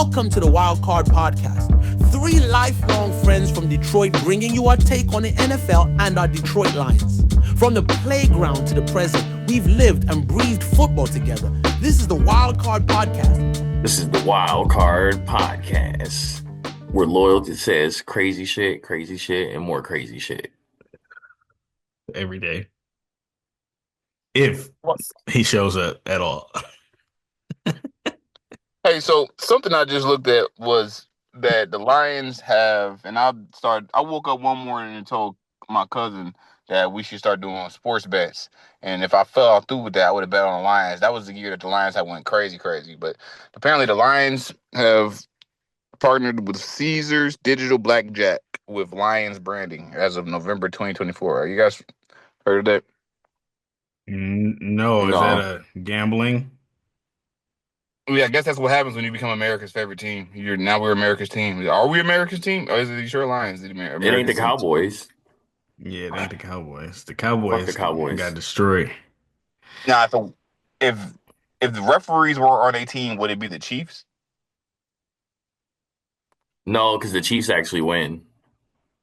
Welcome to the WildCard Podcast. Three lifelong friends from Detroit bringing you our take on the NFL and our Detroit Lions. From the playground to the present, we've lived and breathed football together. This is the WildCard Podcast. This is the WildCard Podcast, where loyalty says crazy shit, and more crazy shit. Every day. If he shows up at all. Hey, so something I just looked at was that the Lions have, and I woke up one morning and told my cousin that we should start doing sports bets. And if I fell through with that, I would have bet on the Lions. That was the year that the Lions had went crazy. But apparently the Lions have partnered with Caesars Digital Blackjack with Lions branding as of November 2024. Are you guys heard of that? No. Is that a gambling? Yeah, I guess that's what happens when you become America's favorite team. We're America's team. Are we America's team? Or is it the Detroit Lions? It ain't the Cowboys. Yeah, it ain't the Cowboys. The Cowboys got destroyed. Nah, so if the referees were on a team, would it be the Chiefs? No, because the Chiefs actually win.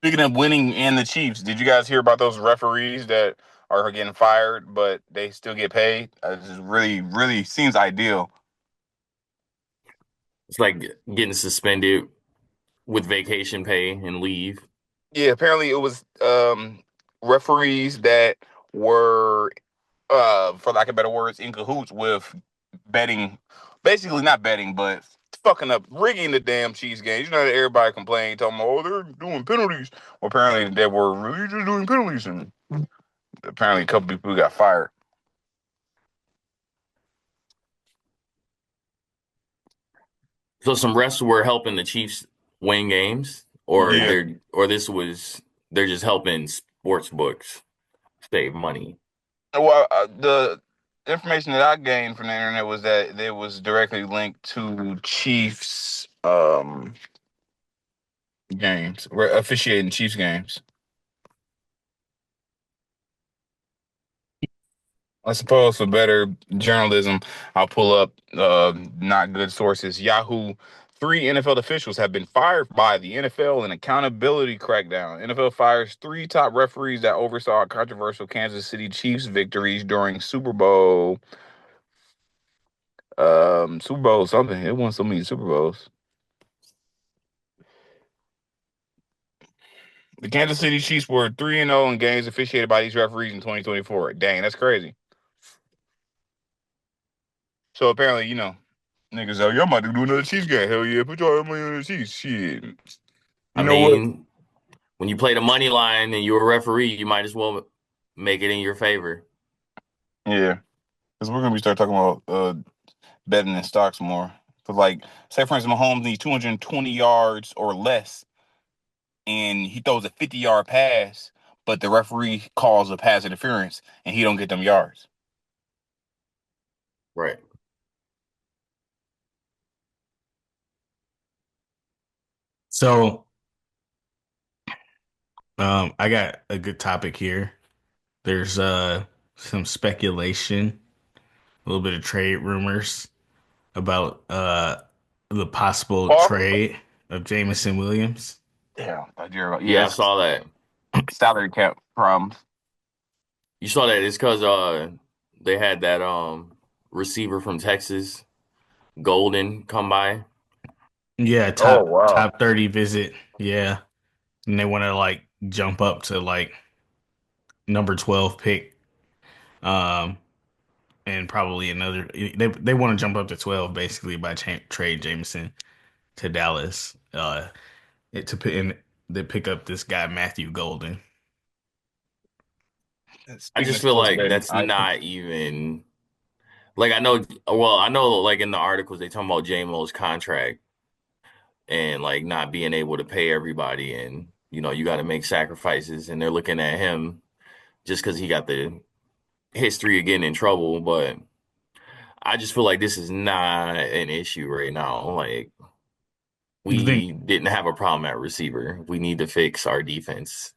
Speaking of winning and the Chiefs, did you guys hear about those referees that are getting fired, but they still get paid? This is really, really seems ideal. It's like getting suspended with vacation pay and leave. Yeah, apparently it was referees that were, for lack of better words, in cahoots with betting. Basically not betting, but fucking up, rigging the damn Chiefs games. You know that everybody complained, talking about, they're doing penalties. Well, apparently they were really just doing penalties, and apparently a couple people got fired. So some refs were helping the Chiefs win games, or they're just helping sports books save money. Well, the information that I gained from the internet was that it was directly linked to Chiefs games. We're officiating Chiefs games. I suppose for better journalism, I'll pull up not good sources. Yahoo. 3 NFL officials have been fired by the NFL in accountability crackdown. NFL fires 3 top referees that oversaw controversial Kansas City Chiefs victories during Super Bowl something. It won so many Super Bowls. The Kansas City Chiefs were 3-0 in games officiated by these referees in 2024. Dang, that's crazy. So apparently, niggas, y'all about to do another Chiefs game. Hell yeah, put y'all money on the Chiefs. Shit. When you play the money line and you're a referee, you might as well make it in your favor. Yeah, because we're gonna start talking about betting in stocks more. But like, say for instance, Mahomes needs 220 yards or less, and he throws a 50-yard pass, but the referee calls a pass interference, and he don't get them yards. Right. So, I got a good topic here. There's some speculation, a little bit of trade rumors about the possible trade of Jameson Williams. Yeah, I saw that. Salary cap problems. You saw that? It's because they had that receiver from Texas, Golden, come by. Yeah, top 30 visit. Yeah. And they want to jump up to number 12 pick. And probably another they want to jump up to 12 basically by trade Jameson to Dallas. They pick up this guy Matthew Golden. I just feel like that's not even I know in the articles they talking about J-Mo's contract and not being able to pay everybody, and you got to make sacrifices, and they're looking at him just because he got the history of getting in trouble. But I just feel like this is not an issue right now. We didn't have a problem at receiver. We need to fix our defense.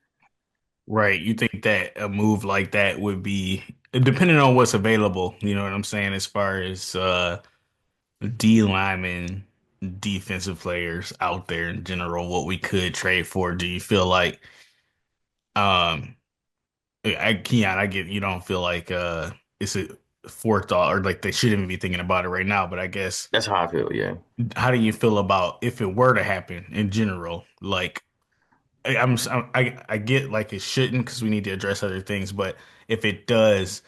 Right. You think that a move like that would be, depending on what's available, you know what I'm saying, as far as D linemen defensive players out there in general, what we could trade for. Do you feel like, Keon, I get you don't feel like it's a forethought or like they shouldn't be thinking about it right now, but I guess That's how I feel. Yeah. how do you feel about if it were to happen in general? Like, I get like it shouldn't because we need to address other things, but if it does,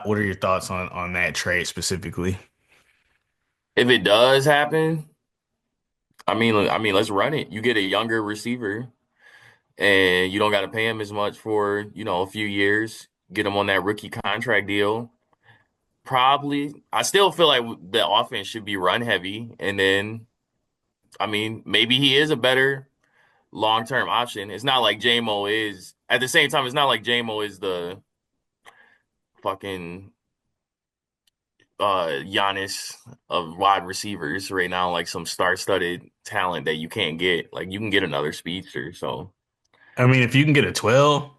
what are your thoughts on that trade specifically? If it does happen, I mean, let's run it. You get a younger receiver, and you don't got to pay him as much for a few years. Get him on that rookie contract deal. Probably, I still feel like the offense should be run heavy, and then I mean, maybe he is a better long-term option. It's not like JMO is. At the same time, it's not like JMO is the fucking Giannis of wide receivers right now, like some star-studded talent that you can't get. Like you can get another speedster. So I mean, if you can get a 12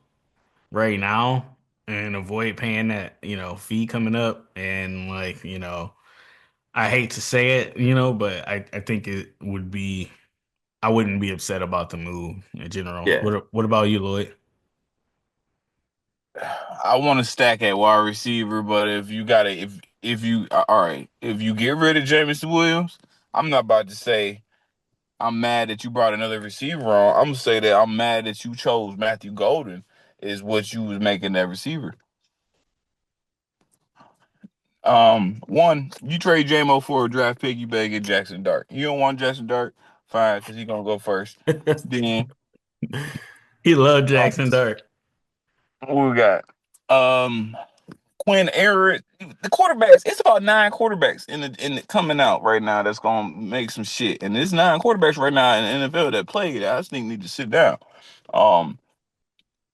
right now and avoid paying that, fee coming up and like, I hate to say it, but I think it would be I wouldn't be upset about the move in general. yeah, What about you, Lloyd? I want to stack at wide receiver, but if you got to, if you all right, if you get rid of Jameson Williams, I'm not about to say I'm mad that you brought another receiver on. I'm gonna say that I'm mad that you chose Matthew Golden is what you was making that receiver. One, you trade JMO for a draft pick, you better get Jackson Dart. You don't want Jackson Dart, fine, because he's gonna go first. Then He loved Jackson Dart. what we got? Quinn Aaron, the quarterbacks. It's about 9 quarterbacks in the coming out right now that's gonna make some shit, and there's 9 quarterbacks right now in the NFL that play that I just think need to sit down.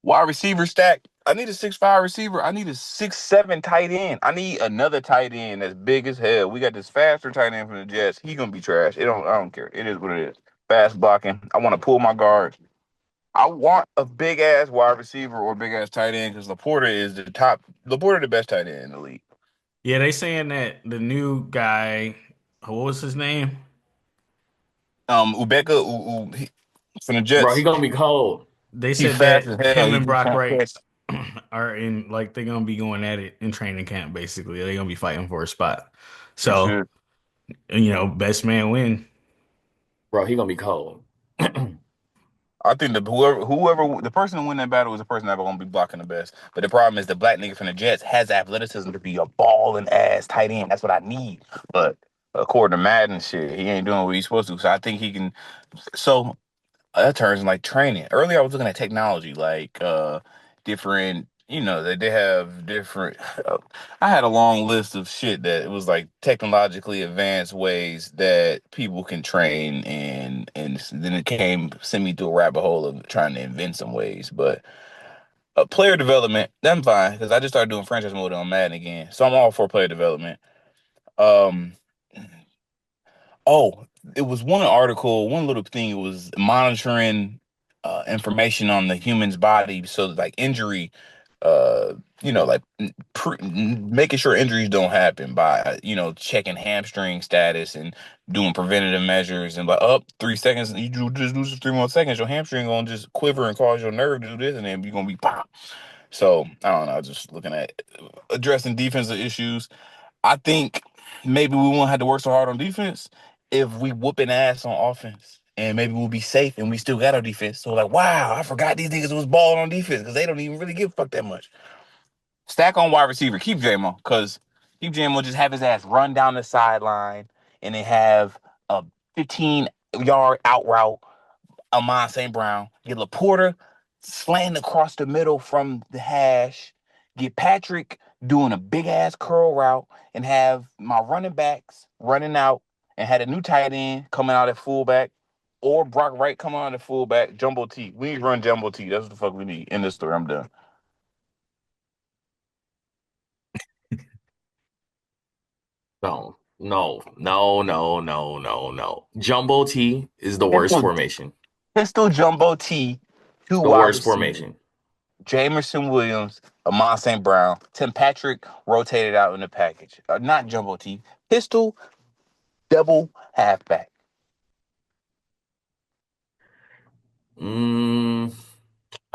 Wide receiver stack. I need a 6'5" receiver. I need a 6'7" tight end. I need another tight end that's big as hell. We got this faster tight end from the Jets. He gonna be trash. I don't care. It is what it is. Fast blocking. I want to pull my guard. I want a big ass wide receiver or big ass tight end because Laporta is the top. Laporta the best tight end in the league. Yeah, they saying that the new guy, what was his name? Ubeka from the bro, he Jets. gonna be cold. They He said fast that as hell. him He and Brock can't Wright catch. are in like they're gonna be going at it in training camp. Basically, they're gonna be fighting for a spot. For So sure. best man win. Bro, he gonna be cold. I think whoever the person who win that battle is the person that's gonna be blocking the best. But the problem is the black nigga from the Jets has athleticism to be a balling ass tight end. That's what I need. But according to Madden shit, he ain't doing what he's supposed to. So I think he can. So that turns in like training. Earlier I was looking at technology, like different. They have different. I had a long list of shit that it was like technologically advanced ways that people can train, and then it sent me through a rabbit hole of trying to invent some ways. But player development, I'm fine because I just started doing franchise mode on Madden again, so I'm all for player development. Um, Oh, it was one little thing. It was monitoring information on the human's body, so that, like injury, uh, like making sure injuries don't happen by checking hamstring status and doing preventative measures and like up 3 seconds, just lose 3 more seconds, your hamstring gonna just quiver and cause your nerve to do this, and then you're gonna be pop. So I don't know, just looking at addressing defensive issues. I think maybe we won't have to work so hard on defense if we whooping ass on offense. And maybe we'll be safe and we still got our defense. So like, wow, I forgot these niggas was balling on defense because they don't even really give a fuck that much. Stack on wide receiver. Keep JMO because keep JMO, just have his ass run down the sideline and then have a 15-yard out route. Amon St. Brown. Get Laporta slanting across the middle from the hash. Get Patrick doing a big ass curl route and have my running backs running out and had a new tight end coming out at fullback or Brock Wright coming out at fullback. Jumbo T. We need to run Jumbo T. That's what the fuck we need. In this story, I'm done. No, no, no, no, no, no, no. Jumbo T is the worst formation. Pistol Jumbo T. The worst formation. Jameson Williams, Amon St. Brown, Tim Patrick rotated out in the package. Not Jumbo T. Pistol, double halfback. I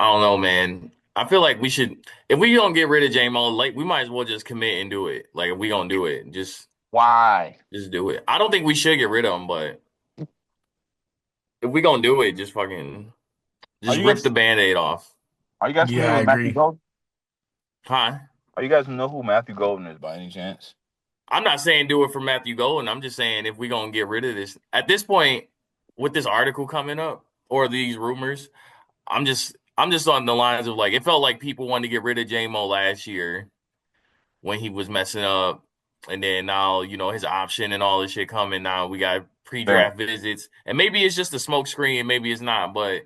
don't know, man. I feel like we should, if we don't get rid of J-Mo, like we might as well just commit and do it. Like if we gonna do it, Why? just do it. I don't think we should get rid of him, but if we gonna do it, just fucking just rip the Band-Aid off. Are you guys familiar with Matthew Golden? Huh? Are you guys know who Matthew Golden is by any chance? I'm not saying do it for Matthew Golden. I'm just saying if we gonna get rid of this at this point with this article coming up or these rumors, I'm just on the lines of like it felt like people wanted to get rid of J-Mo last year when he was messing up, and then now his option and all this shit coming. Now we got pre-draft visits, and maybe it's just a smoke screen, maybe it's not. But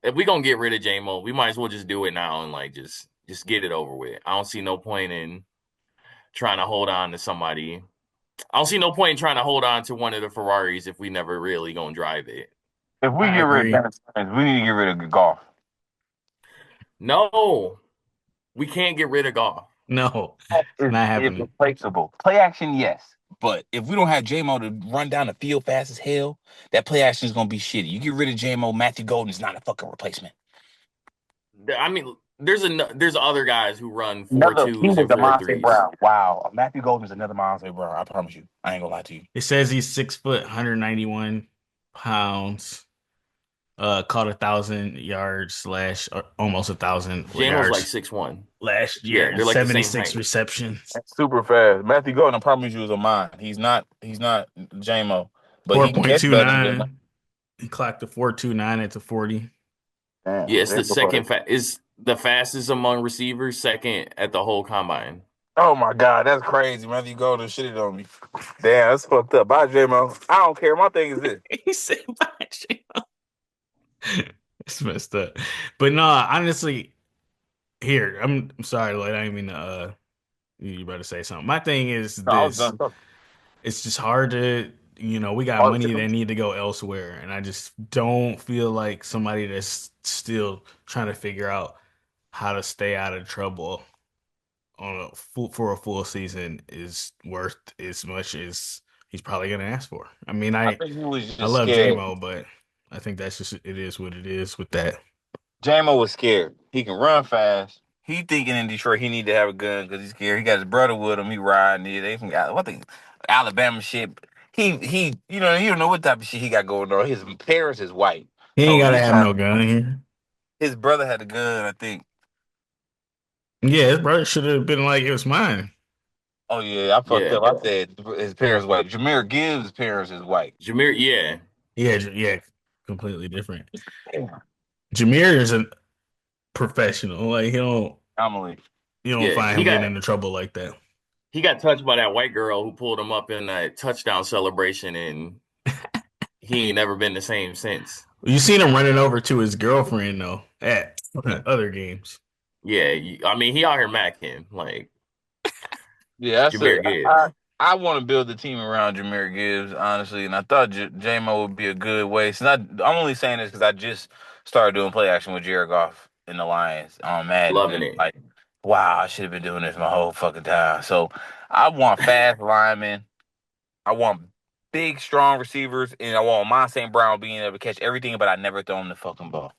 if we gonna get rid of J-Mo, we might as well just do it now and like just get it over with. I don't see no point in trying to hold on to somebody. I don't see no point in trying to hold on to one of the Ferraris if we never really gonna drive it. If we get rid of Dennis Simmons, we need to get rid of Goff. No, we can't get rid of Goff. No, it's not happening. It's replaceable. Play action, yes. But if we don't have J-Mo to run down the field fast as hell, that play action is going to be shitty. You get rid of J-Mo, Matthew Golden is not a fucking replacement. I mean, there's other guys who run 4.2s and 4.3s. Brown. Wow. Matthew Golden is another Monte Brown. I promise you. I ain't going to lie to you. It says he's 6 foot, 191 pounds. Caught 1,000 yards almost 1,000 yards. Like 6'1" last year. Yeah, they're like 76 receptions. That's super fast. Matthew Golden, I promise you, is a mine. He's not J-Mo. But 4.29. He clocked the 4.29 at the 40. Damn, yeah, it's the second is the fastest among receivers, second at the whole combine. Oh my God, that's crazy. Matthew Golden shitted on me. Damn, that's fucked up. Bye, J-Mo. I don't care. My thing is this. He said bye, J-Mo. It's messed up. But no, honestly, here, I'm sorry, Lloyd. I didn't mean to you about to say something. My thing is this. It's just hard to, we got money that need to go elsewhere. And I just don't feel like somebody that's still trying to figure out how to stay out of trouble for a full season is worth as much as he's probably going to ask for. I mean, I love J-Mo, but I think that's just it is what it is with that. J-Mo was scared. He can run fast. He thinking in Detroit he need to have a gun because he's scared. He got his brother with him. He riding it. They from Alabama shit. He you don't know what type of shit he got going on. His parents is white. He ain't gotta have no gun here. His brother had a gun, I think. Yeah, his brother should have been like, it was mine. Oh yeah, I fucked up. I said his parents white. Jameer Gibbs' parents is white. Jameer, yeah, completely different. Jameer is a professional. Like you don't find him getting into trouble like that. He got touched by that white girl who pulled him up in that touchdown celebration, and he ain't never been the same since. You seen him running over to his girlfriend though at other games. Yeah, I mean he out here macking like. Yeah, Jameer Gibbs. I want to build the team around Jameer Gibbs, honestly, and I thought J-Mo would be a good way. So I'm only saying this because I just started doing play action with Jared Goff in the Lions on Madden. Loving it. Like, wow, I should have been doing this my whole fucking time. So I want fast linemen. I want big, strong receivers, and I want Amon St. Brown being able to catch everything, but I never throw him the fucking ball.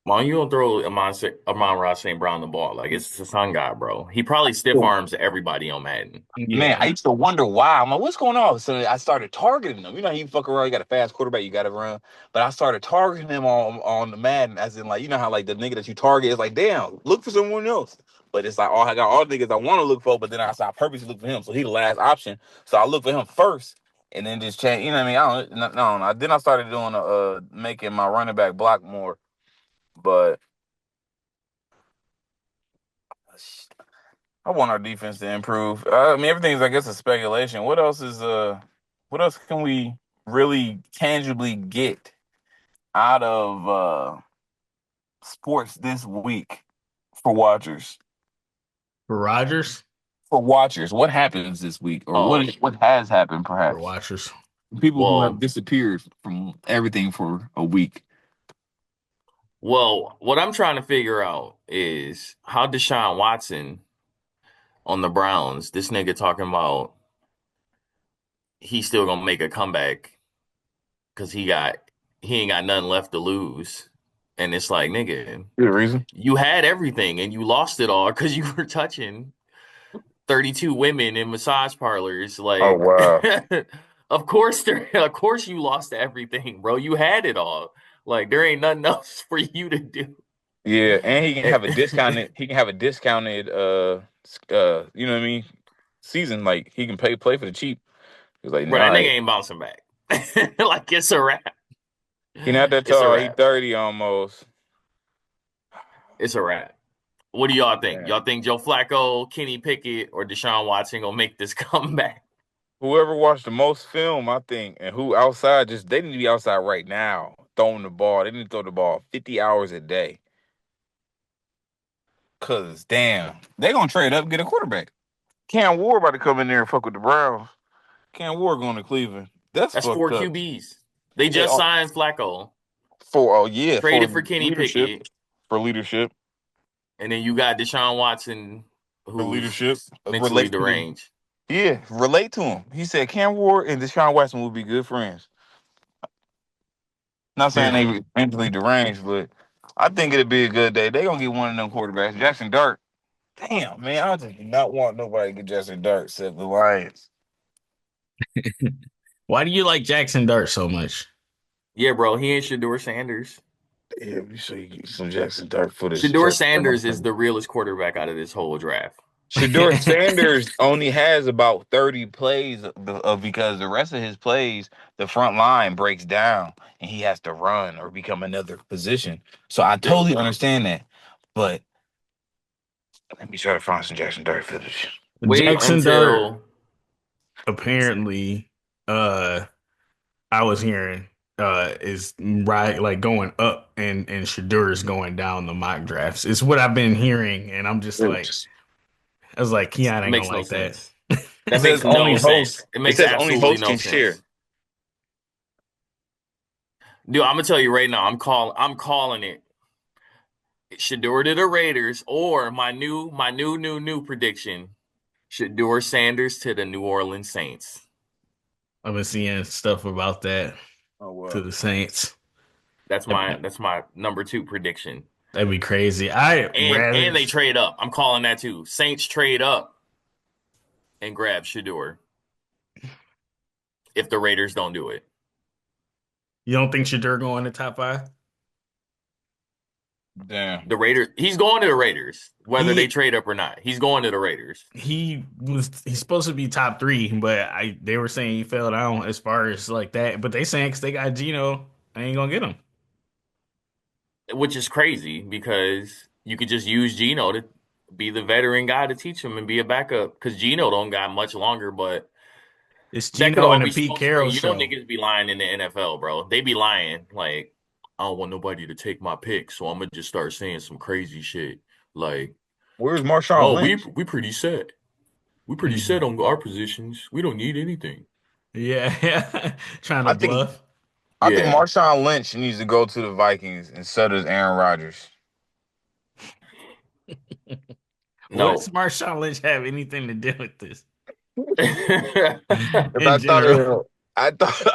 Why you don't throw Amon-Ra St. Brown the ball? Like, it's the sun god, bro. He probably stiff arms everybody on Madden. Man, I used to wonder why. I'm like, what's going on? So I started targeting him. You know, you fuck around, you got a fast quarterback, you got to run. But I started targeting him on the Madden, as in, like, you know how, like, the nigga that you target is like, damn, look for someone else. But it's like, I got all the niggas I want to look for, but then I purposely look for him. So he the last option. So I look for him first and then just change. You know what I mean? I don't know. Then I started doing making my running back block more. But I want our defense to improve. I mean, everything's, I guess, a speculation. What else can we really tangibly get out of sports this week for watchers? For Rodgers? For watchers. What happens this week? Or what has happened, perhaps? For watchers. People who have disappeared from everything for a week. Well, what I'm trying to figure out is how Deshaun Watson on the Browns, this nigga talking about he's still going to make a comeback because he got he ain't got nothing left to lose. And it's like, nigga, good reason. You had everything and you lost it all because you were touching 32 women in massage parlors. Like, wow. of course you lost everything, bro. You had it all. Like, there ain't nothing else for you to do. Yeah, and he can have a discounted. He can have a discounted. You know what I mean? Season, like he can play for the cheap. He's like, Bro, nah, that nigga ain't bouncing back. Like, it's a wrap. he not that tall. He 30 almost. It's a wrap. What do y'all think? Y'all think Joe Flacco, Kenny Pickett, or Deshaun Watson gonna make this comeback? Whoever watched the most film, I think, and who outside, they need to be outside right now throwing the ball. They need to throw the ball 50 hours a day. Cause damn, they gonna trade up and get a quarterback. Cam Ward about to come in there and fuck with the Browns. Cam Ward going to Cleveland. That's 4 up. QBs. They just signed Flacco. Traded for Kenny Pickett for leadership. And then you got Deshaun Watson, who's for leadership, mentally deranged. Yeah, relate to him. He said Cam Ward and Deshaun Watson will be good friends. Not saying they mentally deranged, but I think it'd be a good day. They gonna get one of them quarterbacks. Jackson Dart. Damn, man, I just do not want nobody to get Jackson Dart except the Lions. Why do you like Jackson Dart so much? Yeah, bro, he ain't Shedeur Sanders. Yeah, let me show you some Jackson Dart footage. Shedeur Sanders is the realest quarterback out of this whole draft. Shedeur Sanders only has about 30 plays because the rest of his plays, the front line breaks down and he has to run or become another position. So I totally understand that. But let me try to find some Jackson Dart footage. Jackson Dart, apparently, I was hearing, is right, like going up and Shedeur is going down the mock drafts. It's what I've been hearing, and I'm just like, I was like, Keon ain't gonna like that. That makes no sense. It makes absolutely no sense. Dude, I'm gonna tell you right now, I'm calling it. Shedeur to the Raiders, or my new prediction. Shedeur Sanders to the New Orleans Saints. I've been seeing stuff about that to the Saints. That's my number 2 prediction. That'd be crazy. And they trade up. I'm calling that too. Saints trade up and grab Shedeur if the Raiders don't do it. You don't think Shedeur going to top 5? Damn. The Raiders. He's going to the Raiders, whether they trade up or not. He's going to the Raiders. He's supposed to be top 3, but they were saying he fell down as far as like that. But they saying because they got Geno, they ain't gonna get him. Which is crazy because you could just use Geno to be the veteran guy to teach him and be a backup. Because Geno don't got much longer, but it's Geno and the Pete Carroll show. You know niggas be lying in the NFL, bro. They be lying like, I don't want nobody to take my pick, so I'm gonna just start saying some crazy shit. Like, where's Marshawn Lynch? we pretty set. We pretty set on our positions. We don't need anything. Yeah. Trying to bluff. I think Marshawn Lynch needs to go to the Vikings, and so does Aaron Rodgers. No. What does Marshawn Lynch have anything to do with this? I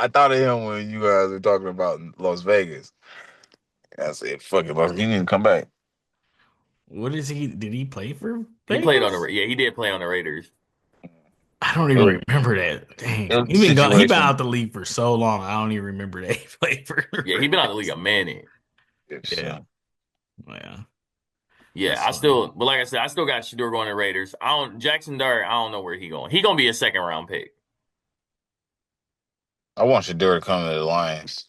thought of him when you guys were talking about Las Vegas. I said, "Fuck it, he didn't come back." What is he? Did he play for Vegas? He played on he did play on the Raiders. I don't even remember that. Dang, he been out the league for so long. I don't even remember that he played for. Yeah, he been out the league a minute. Yeah. Yeah, but like I said, I still got Shedeur going to Raiders. Jackson Dart, I don't know where he going. He gonna be a 2nd round pick. I want Shedeur to come to the Lions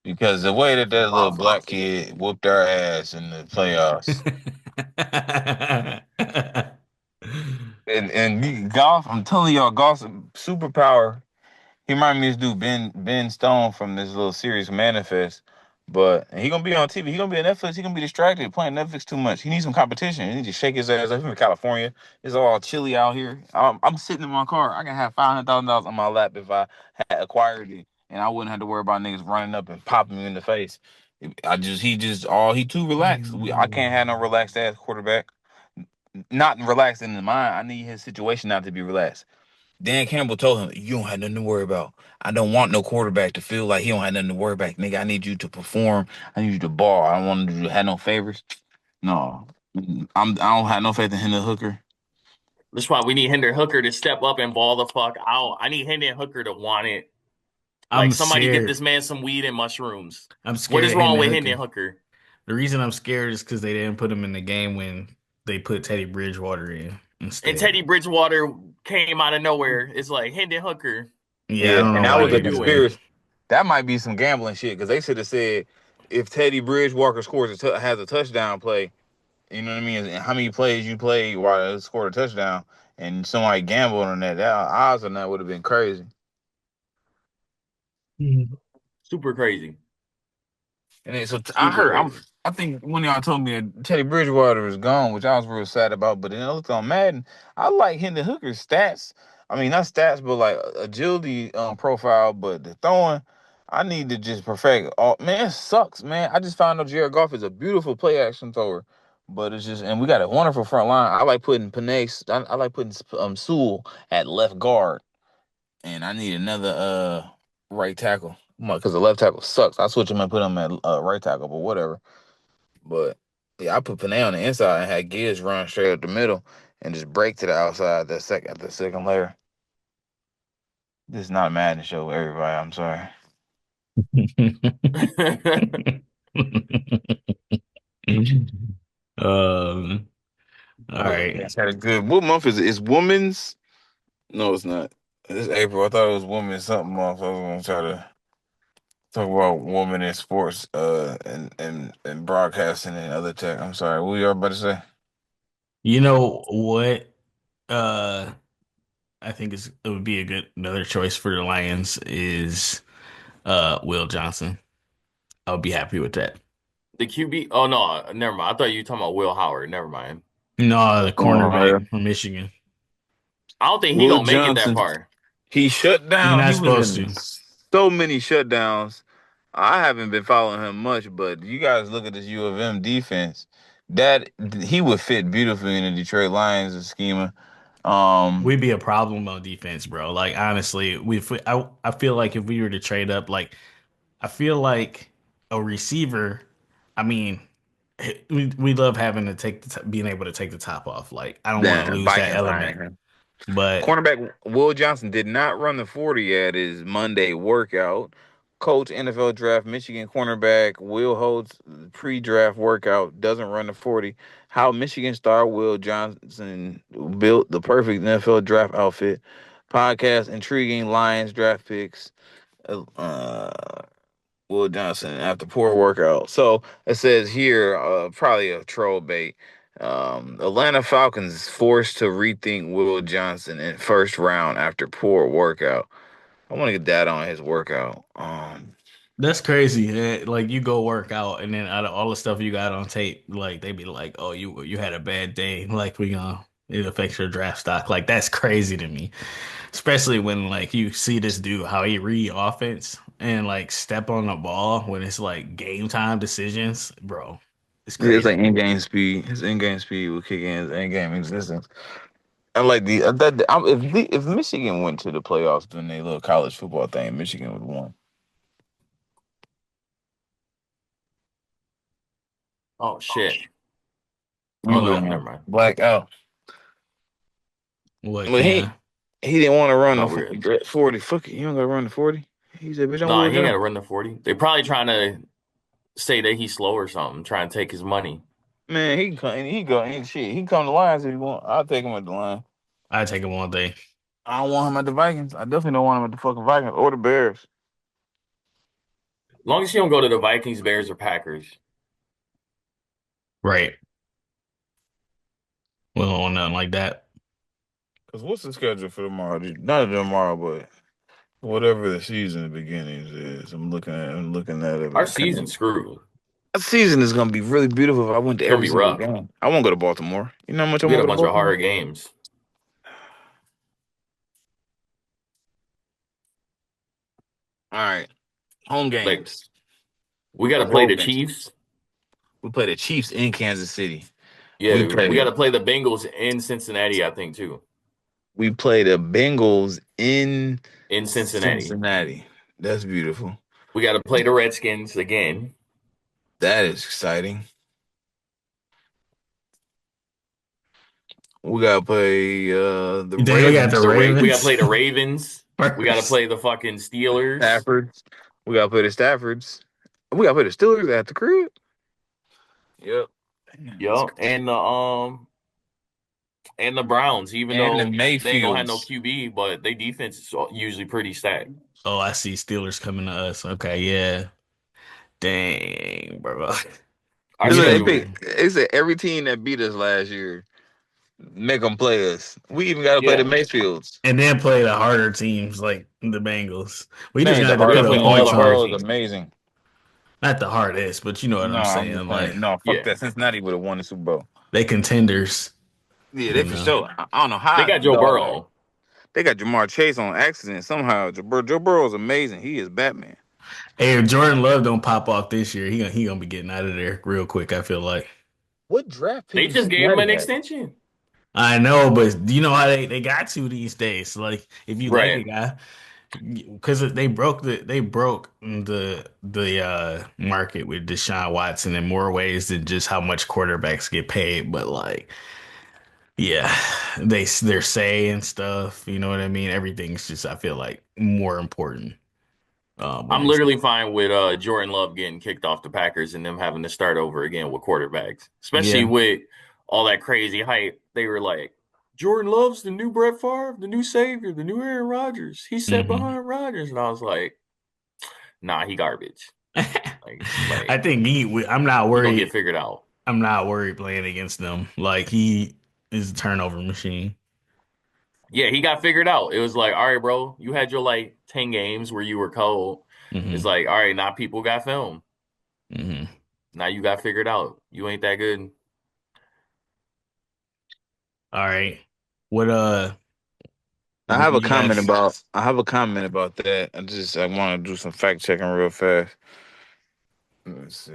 because the way that little black kid whooped our ass in the playoffs. And golf, I'm telling y'all, golf's a superpower. He reminded me of this dude, Ben Stone from this little series Manifest. But he gonna be on TV. He gonna be on Netflix. He gonna be distracted playing Netflix too much. He needs some competition. He needs to shake his ass. I'm from California. It's all chilly out here. I'm sitting in my car. I can have $500,000 on my lap if I had acquired it, and I wouldn't have to worry about niggas running up and popping me in the he too relaxed. I can't have no relaxed ass quarterback. Not relaxed in the mind. I need his situation not to be relaxed. Dan Campbell told him, "You don't have nothing to worry about. I don't want no quarterback to feel like he don't have nothing to worry about. Nigga, I need you to perform. I need you to ball. I don't want you to have no favors. No, I don't have no faith in Hendon Hooker. That's why we need Hendon Hooker to step up and ball the fuck out. I need Hendon Hooker to want it. Like, I'm somebody get scared. this man some weed and mushrooms. I'm scared. What is wrong with Hendon Hooker? The reason I'm scared is because they didn't put him in the game when they put Teddy Bridgewater in instead. And Teddy Bridgewater came out of nowhere. It's like Hendon Hooker. Yeah, and that was a conspiracy. That might be some gambling shit because they should have said if Teddy Bridgewater has a touchdown play, you know what I mean? And how many plays you played while it scored a touchdown, and somebody gambled on that, odds on that would have been crazy. Super crazy. And then, I think when y'all told me that Teddy Bridgewater was gone, which I was real sad about, but then I looked on Madden. I like Hendon Hooker's stats. I mean, not stats, but like agility profile, but the throwing, I need to just perfect. Man, it sucks, man. I just found out Jared Goff is a beautiful play action thrower, but it's just, and we got a wonderful front line. I like putting I like putting Sewell at left guard, and I need another right tackle because the left tackle sucks. I switch him and put him at right tackle, but whatever. But yeah, I put Panay on the inside and had Gibbs run straight up the middle and just break to the outside the second layer. This is not a Madden show, everybody. I'm sorry. All right. That's had a good. What month is it? It's Women's. No, it's not. It's April. I thought it was Women's something month. I was gonna try to talk about women in sports, and broadcasting and other tech. I'm sorry. What were you about to say? You know what? I think it would be another choice for the Lions is Will Johnson. I would be happy with that. The QB? Oh no, never mind. I thought you were talking about Will Howard. Never mind. No, the cornerback from Michigan. I don't think he gonna make it that far. He shut down. He's not supposed to. So many shutdowns. I haven't been following him much, but you guys look at this U of M defense. That he would fit beautifully in the Detroit Lions schema. We'd be a problem on defense, bro. Like honestly, I feel like if we were to trade up, like I feel like a receiver. I mean, we love having to being able to take the top off. Like I don't want to lose that element. But cornerback Will Johnson did not run the 40 at his Monday workout. Coach NFL draft Michigan cornerback Will Holtz pre-draft workout doesn't run the 40. How Michigan star Will Johnson built the perfect NFL draft outfit. Podcast intriguing Lions draft picks. Will Johnson after poor workout. So it says here, probably a troll bait. Atlanta Falcons forced to rethink Will Johnson in first round after poor workout. I want to get that on his workout. That's crazy. Like you go work out, and then out of all the stuff you got on tape, like they be like, "Oh, you had a bad day." Like it affects your draft stock. Like that's crazy to me, especially when like you see this dude how he read offense and like step on the ball when it's like game time decisions, bro. It's crazy. It's like in-game speed. His in-game speed will kick in his in-game existence. I like if Michigan went to the playoffs doing their little college football thing, Michigan would have won. Oh shit! Never mind. Blackout. What? But he didn't want to run the 40. Fuck it, you don't gotta run the 40. He said, "Bitch, he ain't gotta run the 40." They probably trying to say that he's slow or something, trying to take his money. Man, he come to the Lions if he want. I'll take him at the line. I'd take him all day. I don't want him at the Vikings. I definitely don't want him at the fucking Vikings or the Bears. As long as he don't go to the Vikings, Bears, or Packers. Right. We don't want nothing like that. Because what's the schedule for tomorrow? Not tomorrow, but whatever the season beginnings is. I'm looking at it. Our season's screwed. Our season is gonna be really beautiful if I went to every single game. I won't go to Baltimore. You know how much I want to go to Baltimore? We got a bunch of hard games. All right. Home games. We got to play the Chiefs. We play the Chiefs in Kansas City. Yeah, we got to play the Bengals in Cincinnati, I think, too. We play the Bengals in Cincinnati. That's beautiful. We got to play the Redskins again. That is exciting. We gotta play the Ravens. We gotta play the Ravens. We gotta play the fucking Steelers. Staffords. We gotta play the Staffords. We gotta play the Steelers at the crib. Yep. And the Browns, even though they ain't gonna have no QB, but their defense is usually pretty stacked. Oh, I see Steelers coming to us. Okay, yeah. Dang, bro. They said every team that beat us last year, make them play us. We even got to play the Mayfields. And then play the harder teams like the Bengals. We just got to put a points on. Amazing. Not the hardest, but you know what I'm saying. Fuck that. Cincinnati would have won the Super Bowl. They contenders. Yeah, they for sure. I don't know how. They got Joe Burrow. They got Jamar Chase on accident somehow. Joe Burrow is amazing. He is Batman. Hey, if Jordan Love don't pop off this year, he gonna be getting out of there real quick. I feel like. What draft pick? They just gave him an extension. I know, but you know how they got to these days. Like if you like a guy, because they broke the market with Deshaun Watson in more ways than just how much quarterbacks get paid. But like, yeah, they're saying stuff. You know what I mean? Everything's just I feel like more important. I'm literally fine with Jordan Love getting kicked off the Packers and them having to start over again with quarterbacks, especially with all that crazy hype. They were like, Jordan Love's the new Brett Favre, the new savior, the new Aaron Rodgers. He's set behind Rodgers. And I was like, nah, he garbage. I think I'm not worried. He'll get figured out. I'm not worried playing against them. Like, he is a turnover machine. Yeah, he got figured out. It was like, all right, bro, you had your 10 games where you were cold. It's like, all right, now people got film. Now you got figured out. You ain't that good. All right. What I have a comment about that. I want to do some fact checking real fast. Let's see.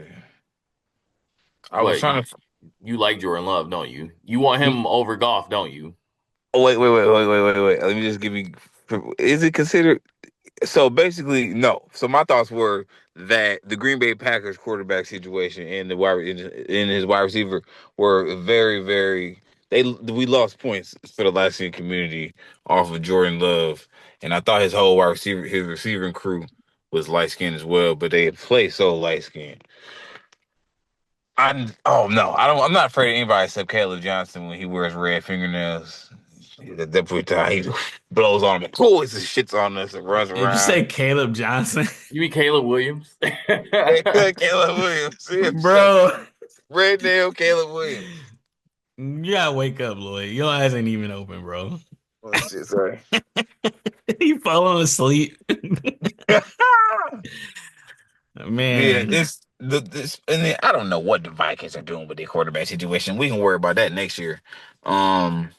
I was trying to. You like Jordan Love, don't you? You want him over Goff, don't you? Oh, wait. Let me just give you. Is it considered? So basically, no. So my thoughts were that the Green Bay Packers quarterback situation and his wide receiver were very, very. We lost points for the Latvian community off of Jordan Love, and I thought his whole his receiving crew was light skinned as well, but they play so light skinned. I'm not afraid of anybody except Caleb Johnson when he wears red fingernails. At that point in time, he blows on him and shits on us and runs around. Did you say Caleb Johnson? You mean Caleb Williams? Caleb Williams. Yeah, bro. Red nail Caleb Williams. You gotta wake up, Lloyd. Your eyes ain't even open, bro. Oh, shit, sorry. You falling asleep. Man. Yeah, this and then I don't know what the Vikings are doing with their quarterback situation. We can worry about that next year. How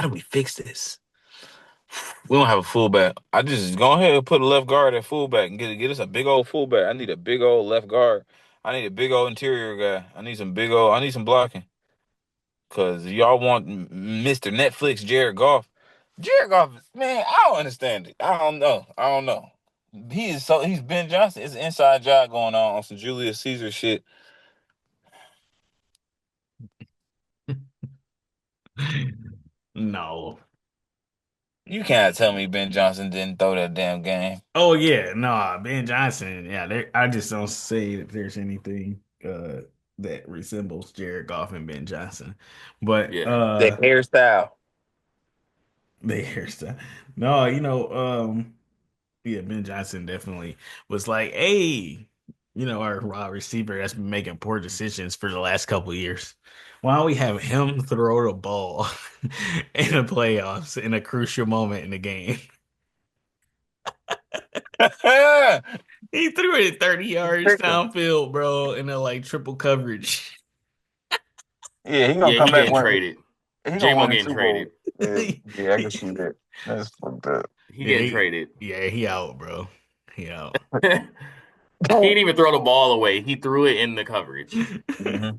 do we fix this? We don't have a fullback. I just go ahead and put a left guard at fullback and get us a big old fullback. I need a big old left guard. I need a big old interior guy. I need some blocking. Cause y'all want Mr. Netflix Jared Goff. Jared Goff, man, I don't understand it. I don't know. He's Ben Johnson. It's an inside job going on some Julius Caesar shit. No. You can't tell me Ben Johnson didn't throw that damn game. Oh, yeah. No, Ben Johnson. Yeah, I just don't say that there's anything that resembles Jared Goff and Ben Johnson. But the hairstyle. The hairstyle. No, Ben Johnson definitely was like, hey, our wide receiver that's been making poor decisions for the last couple of years. Why don't we have him throw the ball in the playoffs in a crucial moment in the game? He threw it 30 yards downfield, bro, in a triple coverage. Yeah, he's gonna come back traded. J-Mo getting traded. Yeah, I can see that. That's fucked up. He getting traded. Yeah, he out, bro. He out. He didn't even throw the ball away. He threw it in the coverage. Mm-hmm.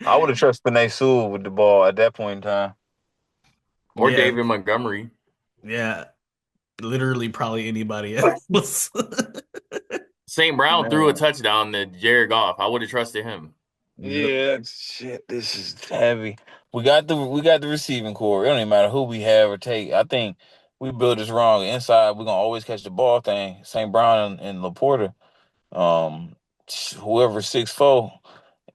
I would have trusted Panay Sewell with the ball at that point in time. Or Yeah. David Montgomery. Yeah. Literally probably anybody else. St. Brown threw a touchdown to Jared Goff. I would have trusted him. Yeah, shit. This is heavy. We got the receiving core. It don't even matter who we have or take. I think we built this wrong. Inside, we're gonna always catch the ball thing. St. Brown and Laporta. Whoever 6'4"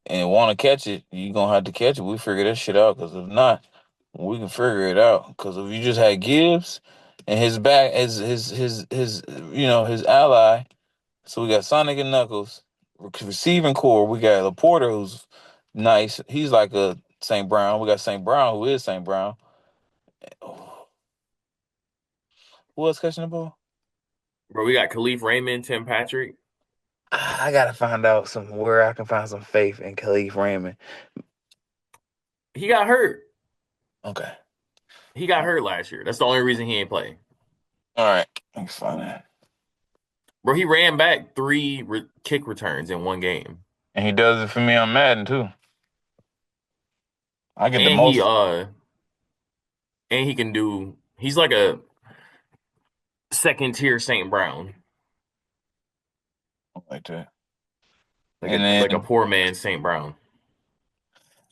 and want to catch it, you gonna have to catch it. We figure that shit out. Because if not, we can figure it out. Because if you just had Gibbs and his back as his his ally. So we got Sonic and Knuckles, receiving core. We got Laporta, who's nice. He's like a St. Brown. We got St. Brown, who is St. Brown. Who else catching the ball? Bro, we got Khalif Raymond, Tim Patrick. I gotta find out where I can find some faith in Khalif Raymond. He got hurt. Okay. He got hurt last year. That's the only reason he ain't play. All right. Let's find that. Bro, he ran back 3 kick returns in one game. And he does it for me on Madden, too. I get and the most. And he can do, he's like a second tier St. Brown. Like that. Like a poor man St. Brown.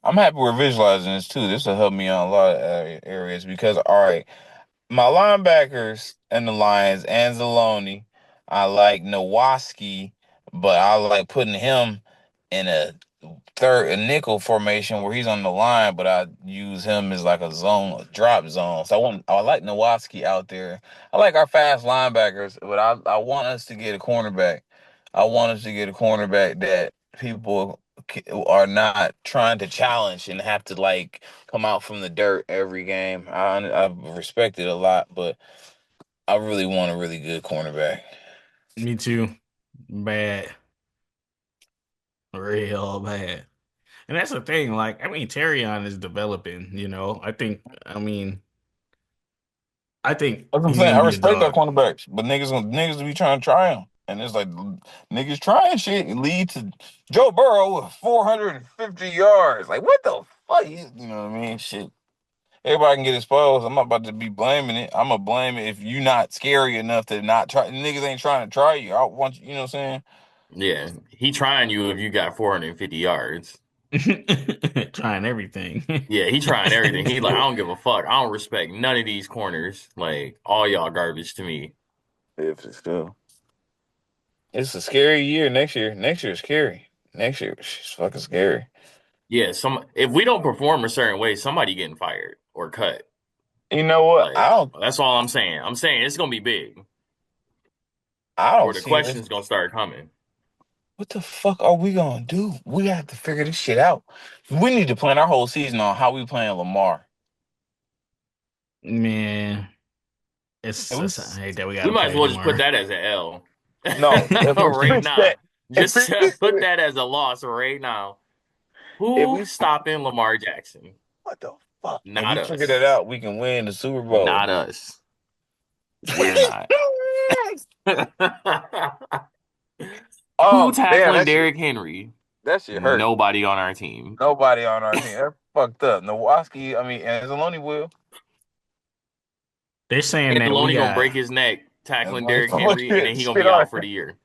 I'm happy we're visualizing this, too. This will help me on a lot of areas because, all right, my linebackers and the Lions, Anzalone, I like Nowaski, but I like putting him in a nickel formation where he's on the line, but I use him as like a drop zone. So I like Nowaski out there. I like our fast linebackers, but I want us to get a cornerback. I want us to get a cornerback that people are not trying to challenge and have to like come out from the dirt every game. I respect it a lot, but I really want a really good cornerback. Me too. Bad. Real bad. And that's the thing. Like, I mean, Terrion is developing, I think That's what I'm he's saying. gonna I be a respect our dog. cornerbacks, but niggas be trying to try them. And it's like niggas trying shit lead to Joe Burrow with 450 yards. Like, what the fuck? You know what I mean? Shit. Everybody can get exposed. I'm not about to be blaming it. I'm going to blame it if you're not scary enough to not try. Niggas ain't trying to try you. I want you know what I'm saying? Yeah. He trying you if you got 450 yards. Trying everything. Yeah, he trying everything. He like, I don't give a fuck. I don't respect none of these corners. Like, all y'all garbage to me. If it's still. It's a scary year next year. Next year is scary. Next year is fucking scary. Yeah, if we don't perform a certain way, somebody getting fired or cut. You know what? Like, that's all I'm saying. I'm saying it's gonna be big. Or the question's gonna start coming. What the fuck are we gonna do? We have to figure this shit out. We need to plan our whole season on how we playing Lamar. Man, I hate that we got. We might as well just put that as an L. No, right now. Just put that as a loss right now. Who's stopping Lamar Jackson? What the fuck? Not us. Figure that out. We can win the Super Bowl. Not us. We're not. Who tackling Derrick Henry? That shit hurt. Nobody on our team. That's fucked up. Nowaski, Anzalone will. They're saying that Anzalone gonna break his neck tackling Derrick Henry, and then he gonna be out for the year.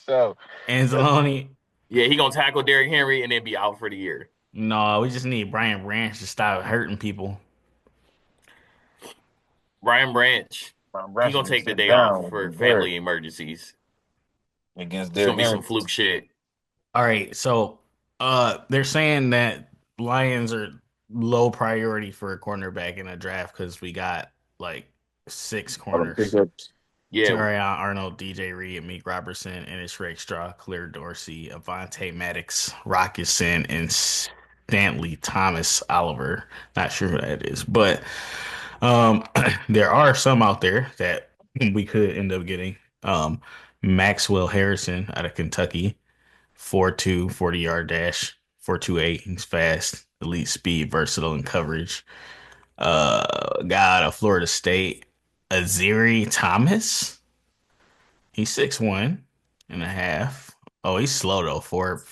So Anzalone. Yeah, he gonna tackle Derrick Henry and then be out for the year. No, we just need Brian Branch to stop hurting people. Brian Branch he gonna take the day off for family emergencies. Against Derrick Henry. It's gonna be some fluke shit. All right, so they're saying that Lions are low priority for a cornerback in a draft because we got like 6 corners. Yeah. Terrion Arnold, DJ Reed, Meek Robertson, Ennis Rakestraw, Claire Dorsey, Avonte Maddox, Rocketson, and Stanley Thomas Oliver. Not sure who that is, but there are some out there that we could end up getting. Maxwell Harrison out of Kentucky, 4.2, 40-yard dash, 4.28. He's fast, elite speed, versatile in coverage. Guy out of Florida State, Aziri Thomas. He's 6'1.5". Oh, he's slow though. 4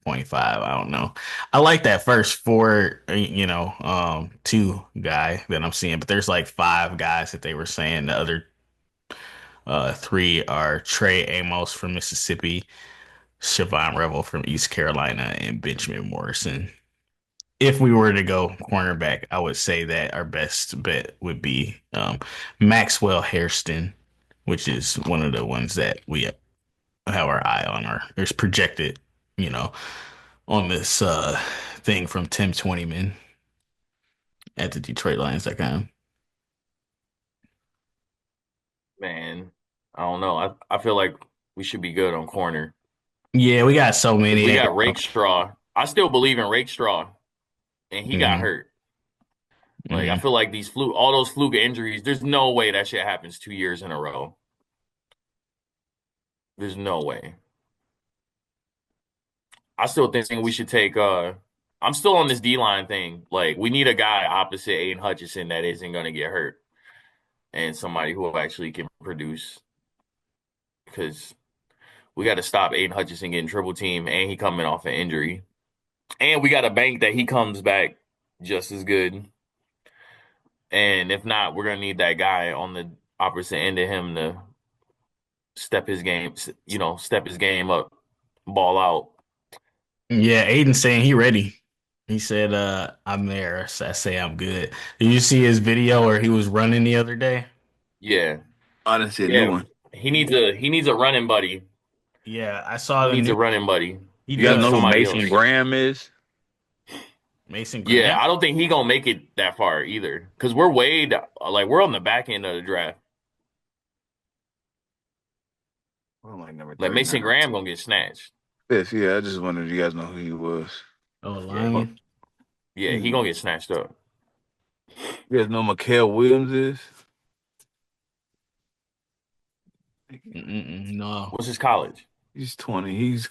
3.5. I don't know. I like that first 4, 2 guy that I'm seeing, but there's like 5 guys that they were saying. The other 3 are Trey Amos from Mississippi, Siobhan Revel from East Carolina, and Benjamin Morrison. If we were to go cornerback, I would say that our best bet would be Maxwell Hairston, which is one of the ones that we have our eye on, or is projected, on this thing from Tim Twentyman at the DetroitLions.com. Man, I don't know. I feel like we should be good on corner. Yeah, we got so many. We got Rakestraw. I still believe in Rakestraw, and he got hurt. Like, I feel like all those fluke injuries, there's no way that shit happens 2 years in a row. There's no way. I still think we should take I'm still on this D-line thing. Like, we need a guy opposite Aiden Hutchinson that isn't going to get hurt, and somebody who actually can produce, because we got to stop Aiden Hutchinson getting triple team, and he coming off an injury. And we got to bank that he comes back just as good. And if not, we're going to need that guy on the opposite end of him to step his game up, ball out. Yeah, Aiden's saying he ready. He said, I'm there. So I say I'm good. Did you see his video where he was running the other day? Yeah. I didn't see a new one. He needs a running buddy. Yeah, I saw He needs a running buddy. You guys know who Mason Graham is? Mason Graham? Yeah, I don't think he gonna make it that far either. Because we're we're on the back end of the draft. Like Mason Graham gonna get snatched. Yes, yeah. I just wondered if you guys know who he was. Oh, Lion. Yeah, he gonna get snatched up. You guys know Mikael Williams is? No. What's his college? He's 20. He's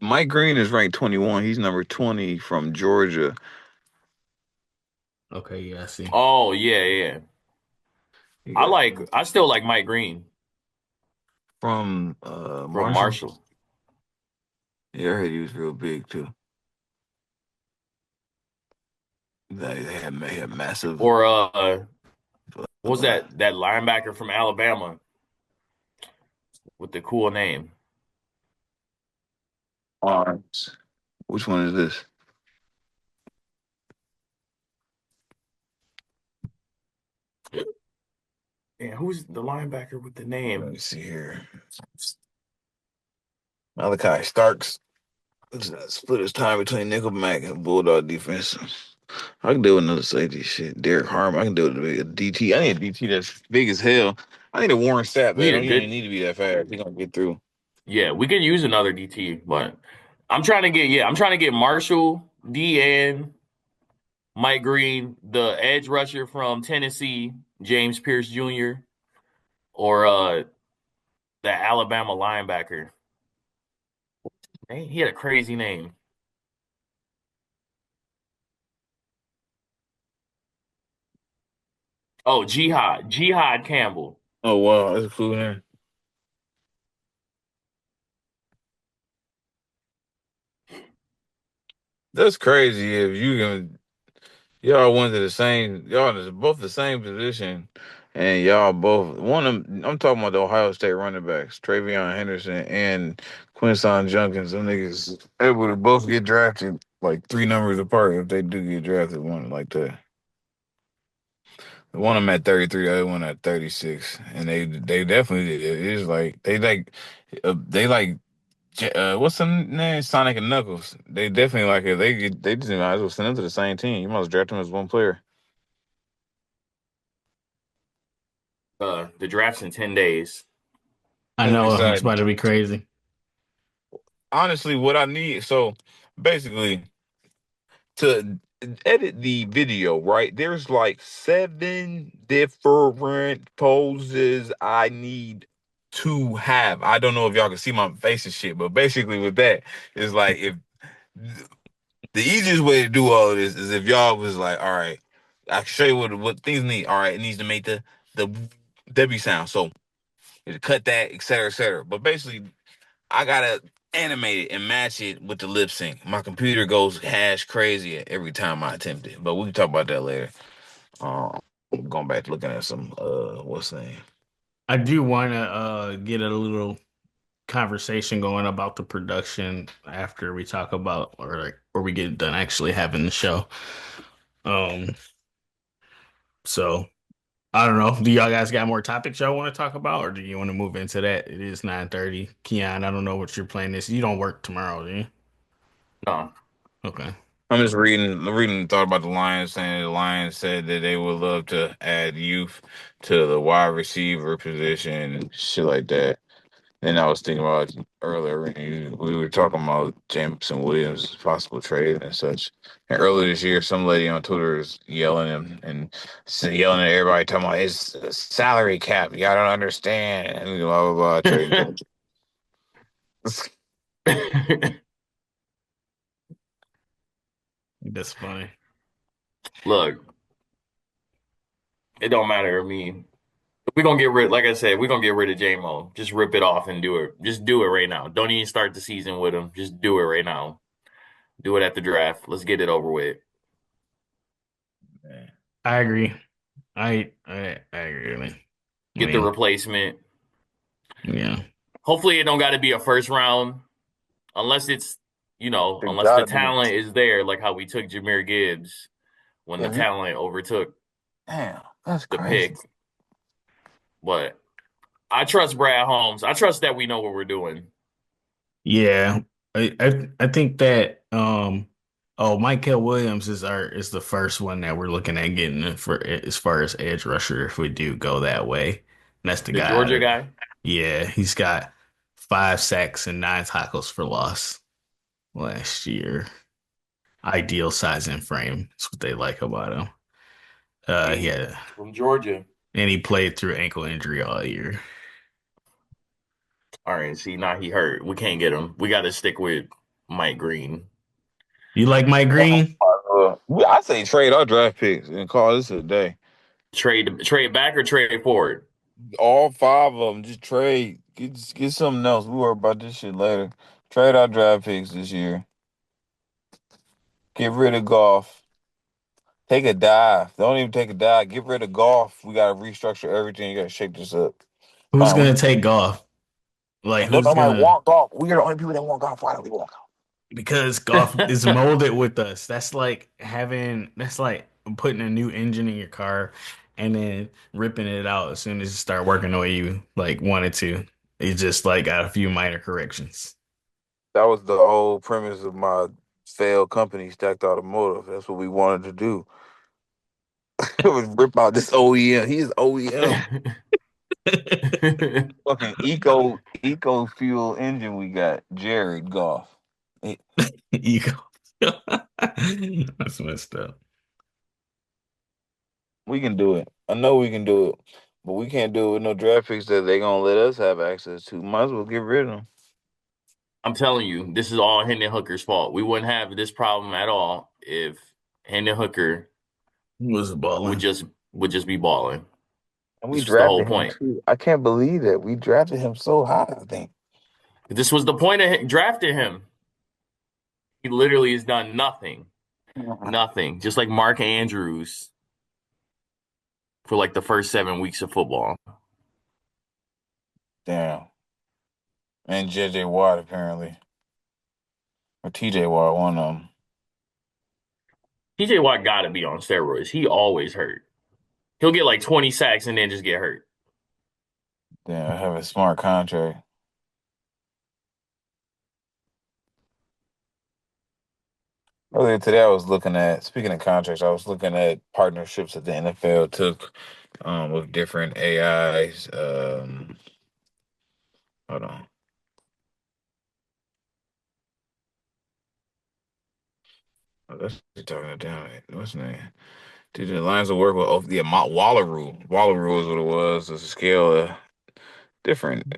Mike Green is ranked 21. He's number 20 from Georgia. Okay, yeah, I see. Oh, yeah. I still like Mike Green. From Marshall. Yeah, I heard he was real big too. They had massive. Or what was that linebacker from Alabama with the cool name? Arms. Which one is this? Yeah, who's the linebacker with the name? Let me see here. Malachi Starks. Split his time between Nickelback and Bulldog defense. I can deal with another safety shit. Derek Harm. I can deal with a DT. I need a DT that's big as hell. I need a Warren Sapp. He didn't need to be that fast. He's gonna get through. Yeah, we could use another DT, but I'm trying to get Marshall, DN, Mike Green, the edge rusher from Tennessee, James Pierce Jr., or the Alabama linebacker. He had a crazy name. Oh, Jihad Campbell. Oh, wow. That's a cool name. That's crazy if y'all went to y'all is both the same position, and y'all both I'm talking about the Ohio State running backs, Travion Henderson and Quinson Junkins. Them niggas able to both get drafted like 3 numbers apart if they do get drafted one like that. One of them at 33, the other one at 36, and they definitely it's like they like what's the name? Sonic and Knuckles. They definitely like it. They just might as well send them to the same team. You might as well draft them as one player. The draft's in 10 days. I know it's about to be crazy. Honestly, what I need, so basically to edit the video, right? There's like 7 different poses I need to have. I don't know if y'all can see my face and shit, but basically with that is like, if the easiest way to do all of this is if y'all was like, all right, I can show you what things need. All right, it needs to make the W sound, so cut that, et cetera, et cetera. But basically, I gotta animate it and match it with the lip sync. My computer goes hash crazy every time I attempt it. But we can talk about that later. Going back to looking at some what's the name? I do want to get a little conversation going about the production after we talk about or we get done actually having the show. So I don't know. Do y'all guys got more topics y'all want to talk about, or do you want to move into that? It is 9:30. Keon, I don't know what your plan is. You don't work tomorrow, do you? No. Okay. I'm just reading thought about the Lions, saying the Lions said that they would love to add youth to the wide receiver position and shit like that. Then I was thinking about earlier when we were talking about Jameson Williams' possible trade and such. And earlier this year, some lady on Twitter is yelling yelling at everybody, talking about his salary cap. Y'all don't understand. And blah, blah, blah. Trade. That's funny. Look, it don't matter to me. We're gonna get rid, like I said, we're gonna get rid of J-Mo. Just rip it off and do it. Just do it right now. Don't even start the season with him. Just do it right now. Do it at the draft. Let's get it over with. I agree. I agree with me. Get the replacement. Yeah. Hopefully it don't gotta be a first round. Unless it's unless the talent is there, like how we took Jahmyr Gibbs when the talent overtook that's the crazy. pick. But I trust Brad Holmes. I trust that we know what we're doing. Yeah. I think that Michael Williams is the first one that we're looking at getting for as far as edge rusher if we do go that way. And that's the guy. Georgia guy? Yeah, he's got 5 sacks and 9 tackles for loss last year. Ideal size and frame. That's what they like about him. Yeah. From Georgia. And he played through ankle injury all year. All right, see, now he hurt. We can't get him. We got to stick with Mike Green. You like Mike Green? I say trade our draft picks and call this a day. Trade back or trade forward? All 5 of them. Just trade. Get something else. We worry about this shit later. Trade our draft picks this year. Get rid of Goff. Take a dive. Don't even take a dive. Get rid of Goff. We got to restructure everything. You got to shake this up. Who's going to take Goff? Like, who's nobody want Goff. We are the only people that want Goff. Why don't we want Goff? Because Goff is molded with us. That's like putting a new engine in your car and then ripping it out as soon as you start working the way you like wanted to. It's just like got a few minor corrections. That was the whole premise of my failed company, Stacked Automotive. That's what we wanted to do. It was rip out this OEM. He is OEM. Fucking eco fuel engine we got. Jared Goff. Eco. That's messed up. We can do it. I know we can do it. But we can't do it with no draft picks that they're going to let us have access to. Might as well get rid of them. I'm telling you, this is all Hendon Hooker's fault. We wouldn't have this problem at all if Hendon Hooker was balling. Would just be balling. And we drafted him too. I can't believe that. We drafted him so high, I think. This was the point of drafting him. He literally has done nothing. Nothing. Just like Mark Andrews for like the first 7 weeks of football. Damn. And J.J. Watt, apparently. Or T.J. Watt, one of them. T.J. Watt got to be on steroids. He always hurt. He'll get like 20 sacks and then just get hurt. Damn, I have a smart contract. Earlier today, I was looking at, speaking of contracts, I was looking at partnerships that the NFL took with different AIs. Hold on. Oh, that's talking it down. What's his name? Dude, the Lions will work with the Waller rule. Waller rule is what it was. It's a scale different.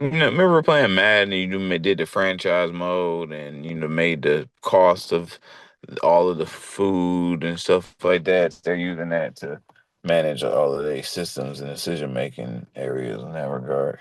Remember playing Madden and you did the franchise mode and made the cost of all of the food and stuff like that. They're using that to manage all of their systems and decision making areas in that regard.